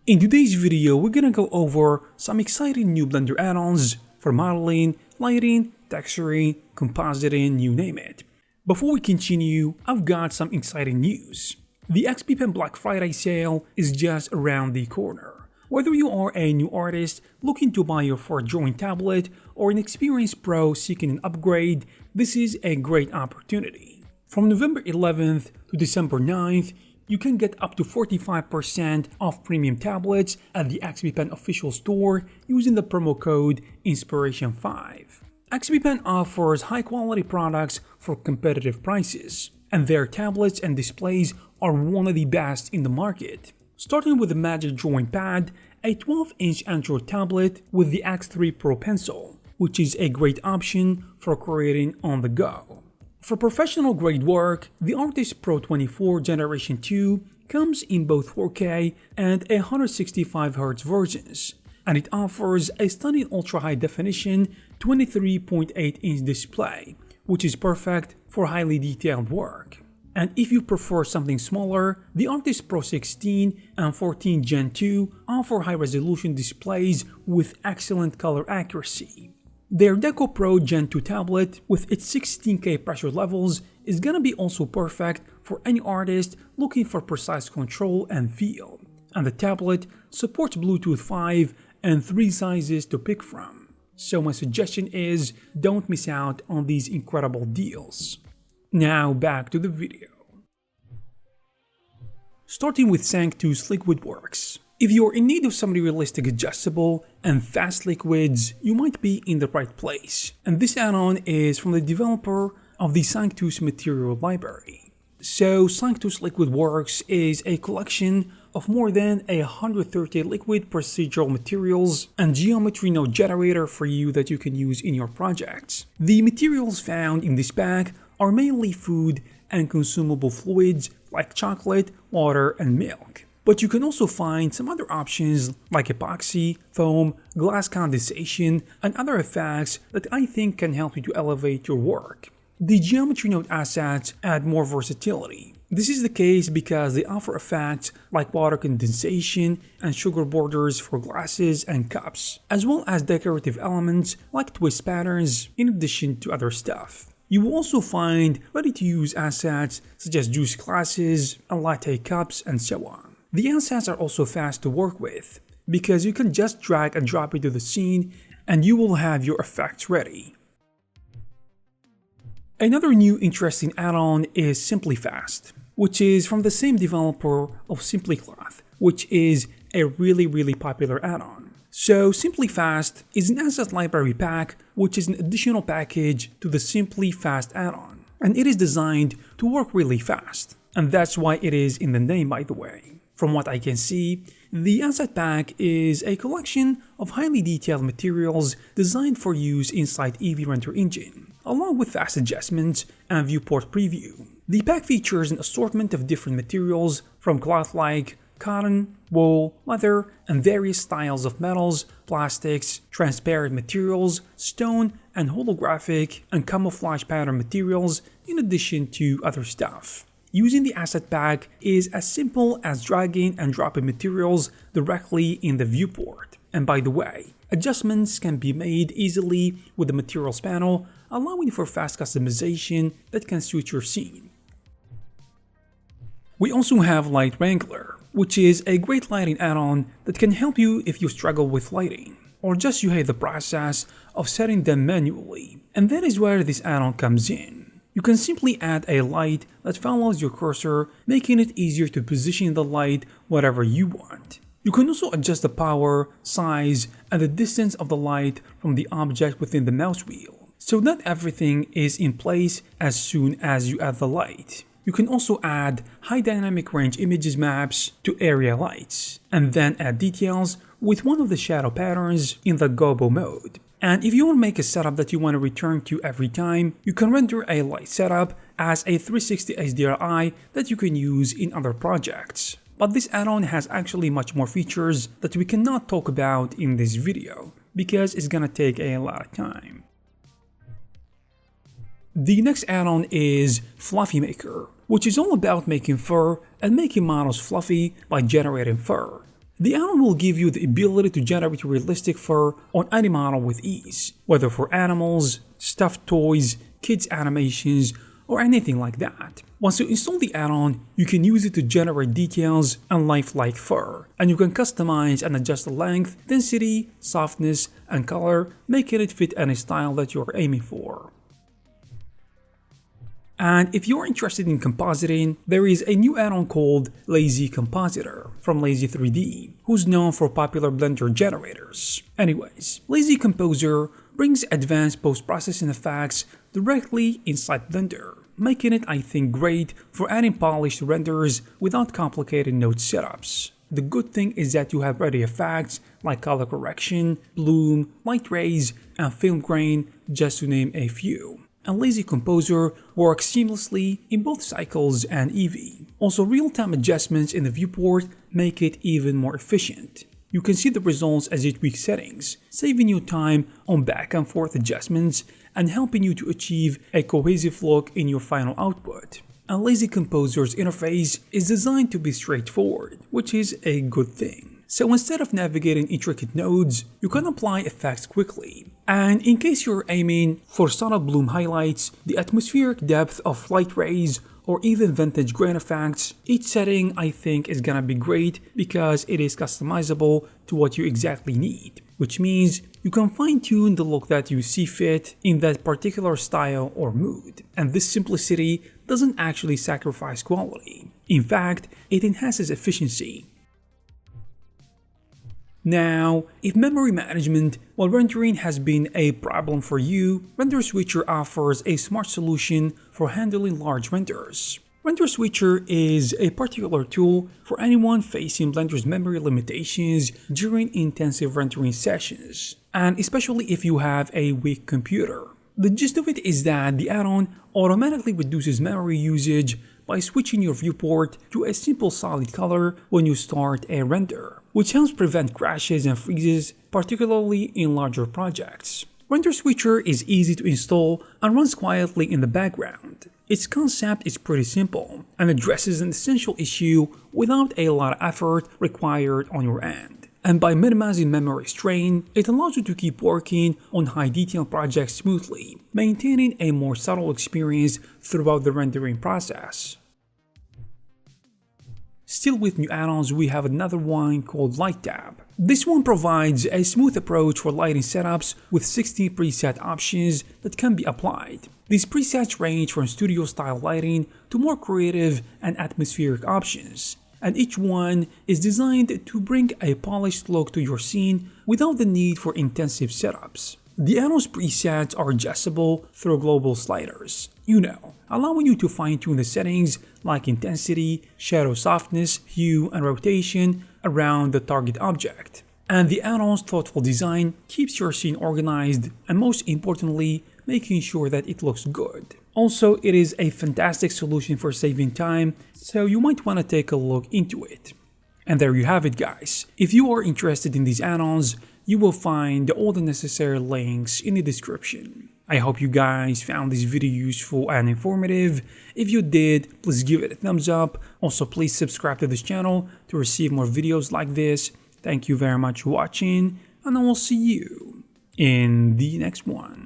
In today's video, we're gonna go over some exciting new Blender add-ons for modeling, lighting, texturing, compositing, you name it. Before we continue, I've got some exciting news. The XP Pen Black Friday sale is just around the corner. Whether you are a new artist looking to buy your first drawing tablet or an experienced pro seeking an upgrade, this is a great opportunity. From November 11th to December 9th, you can get up to 45% off premium tablets at the XP Pen official store using the promo code INSPIRATION5. XP Pen offers high-quality products for competitive prices, and their tablets and displays are one of the best in the market. Starting with the Magic Drawing Pad, a 12-inch Android tablet with the X3 Pro pencil, which is a great option for creating on the go. For professional grade work, the Artist Pro 24 Generation 2 comes in both 4K and 165Hz versions, and it offers a stunning ultra-high definition 23.8-inch display, which is perfect for highly detailed work. And if you prefer something smaller, the Artist Pro 16 and 14 Gen 2 offer high-resolution displays with excellent color accuracy. Their Deco Pro Gen 2 tablet with its 16K pressure levels is gonna be also perfect for any artist looking for precise control and feel. And the tablet supports Bluetooth 5 and 3 sizes to pick from. So my suggestion is don't miss out on these incredible deals. Now back to the video. Starting with Sanctus Liquid Works. If you're in need of some realistic adjustable and fast liquids, you might be in the right place. And this add-on is from the developer of the Sanctus material library. So Sanctus Liquid Works is a collection of more than 130 liquid procedural materials and geometry node generator for you that you can use in your projects. The materials found in this pack are mainly food and consumable fluids like chocolate, water, and milk. But you can also find some other options like epoxy, foam, glass condensation, and other effects that I think can help you to elevate your work. The geometry node assets add more versatility. This is the case because they offer effects like water condensation and sugar borders for glasses and cups, as well as decorative elements like twist patterns in addition to other stuff. You will also find ready-to-use assets such as juice glasses and latte cups and so on. The assets are also fast to work with, because you can just drag and drop into the scene and you will have your effects ready. Another new interesting add-on is SimpliFast, which is from the same developer of SimpliCloth, which is a really popular add-on. So SimpliFast is an asset library pack, which is an additional package to the SimpliFast add-on, and it is designed to work really fast, and that's why it is in the name, by the way. From what I can see, the asset pack is a collection of highly detailed materials designed for use inside Eevee Render Engine, along with fast adjustments and viewport preview. The pack features an assortment of different materials from cloth like cotton, wool, leather, and various styles of metals, plastics, transparent materials, stone, and holographic and camouflage pattern materials, in addition to other stuff. Using the asset pack is as simple as dragging and dropping materials directly in the viewport. And by the way, adjustments can be made easily with the materials panel, allowing for fast customization that can suit your scene. We also have Light Wrangler, which is a great lighting add-on that can help you if you struggle with lighting, or just you hate the process of setting them manually. And that is where this add-on comes in. You can simply add a light that follows your cursor, making it easier to position the light wherever you want. You can also adjust the power, size, and the distance of the light from the object within the mouse wheel, so not everything is in place as soon as you add the light. You can also add high dynamic range images maps to area lights, and then add details with one of the shadow patterns in the Gobo mode. And if you want to make a setup that you want to return to every time, you can render a light setup as a 360 HDRI that you can use in other projects. But this add-on has actually much more features that we cannot talk about in this video, because it's gonna take a lot of time. The next add-on is Fluffy Maker, which is all about making fur and making models fluffy by generating fur. The add-on will give you the ability to generate realistic fur on any model with ease, whether for animals, stuffed toys, kids animations, or anything like that. Once you install the add-on, you can use it to generate details and lifelike fur, and you can customize and adjust the length, density, softness, and color, making it fit any style that you're aiming for. And if you're interested in compositing, there is a new add-on called Lazy Compositor from Lazy 3D, who's known for popular Blender generators. Anyways, Lazy Composer brings advanced post-processing effects directly inside Blender, making it, I think, great for adding polished renders without complicated node setups. The good thing is that you have ready effects like color correction, bloom, light rays, and film grain, just to name a few. And Lazy Composer works seamlessly in both Cycles and Eevee. Also, real-time adjustments in the viewport make it even more efficient. You can see the results as you tweak settings, saving you time on back and forth adjustments and helping you to achieve a cohesive look in your final output. And Lazy Composer's interface is designed to be straightforward, which is a good thing. So instead of navigating intricate nodes, you can apply effects quickly. And in case you're aiming for subtle bloom highlights, the atmospheric depth of light rays, or even vintage grain effects, each setting I think is gonna be great because it is customizable to what you exactly need, which means you can fine-tune the look that you see fit in that particular style or mood. And this simplicity doesn't actually sacrifice quality. In fact, it enhances efficiency. Now, if memory management while rendering has been a problem for you, Render Switcher offers a smart solution for handling large renders. Render Switcher is a particular tool for anyone facing Blender's memory limitations during intensive rendering sessions, and especially if you have a weak computer. The gist of it is that the add-on automatically reduces memory usage by switching your viewport to a simple solid color when you start a render, which helps prevent crashes and freezes, particularly in larger projects. Render Switcher is easy to install and runs quietly in the background. Its concept is pretty simple and addresses an essential issue without a lot of effort required on your end. And by minimizing memory strain, it allows you to keep working on high detail projects smoothly, maintaining a more subtle experience throughout the rendering process. Still with new add-ons, we have another one called Lightlab. This one provides a smooth approach for lighting setups with 16 preset options that can be applied. These presets range from studio-style lighting to more creative and atmospheric options, and each one is designed to bring a polished look to your scene without the need for intensive setups. The add-ons presets are adjustable through global sliders, allowing you to fine-tune the settings like intensity, shadow softness, hue, and rotation around the target object. And the add-on's thoughtful design keeps your scene organized and, most importantly, making sure that it looks good. Also, it is a fantastic solution for saving time, so you might want to take a look into it. And there you have it, guys. If you are interested in these add-ons, you will find all the necessary links in the description. I hope you guys found this video useful and informative. If you did, please give it a thumbs up. Also, please subscribe to this channel to receive more videos like this. Thank you very much for watching, and I will see you in the next one.